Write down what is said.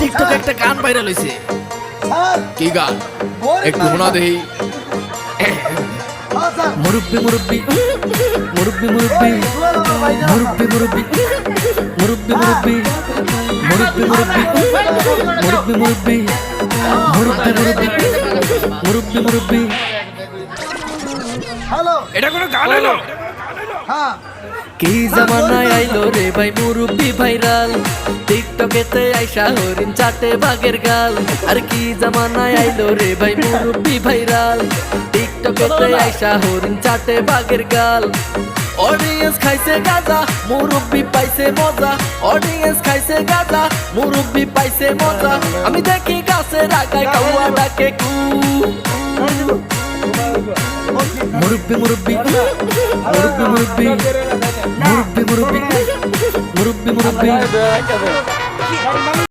টিকটকে একটা গান ভাইরাল হইছে। কি গান একটু শোনা দেই। মুরব্বি মুরব্বি মুরব্বি মুরব্বি মুরব্বি মুরব্বি মুরব্বি মুরব্বি মুরব্বি মুরব্বি মুরব্বি মুরব্বি মুরব্বি মুরব্বি মুরব্বি মুরব্বি। হ্যালো, এটা কোনো গান হলো? হ্যাঁ কি জামানায় আইলো রে ভাই মুরব্বি ভাইরাল, টিকটকেতে আইসা হরিণ চাটে বাঘের গাল। আর কি জামানায় আইলো রে ভাই মুরব্বি ভাইরাল, টিকটকেতে আইসা হরিণ চাটে বাঘের গাল। অডিয়েন্স খাইছে গাঁজা, মুরব্বি পাইছে মজা। অডিয়েন্স খাইছে গাঁজা, মুরব্বি পাইছে মজা। আমি দেখি গাছের আগায় কাউয়া ডাকে কু। মুরব্বি মুরব্বি মুরব্বি মুরব্বি মুরব্বি মুরব্বি মুরব্বি মুরব্বি।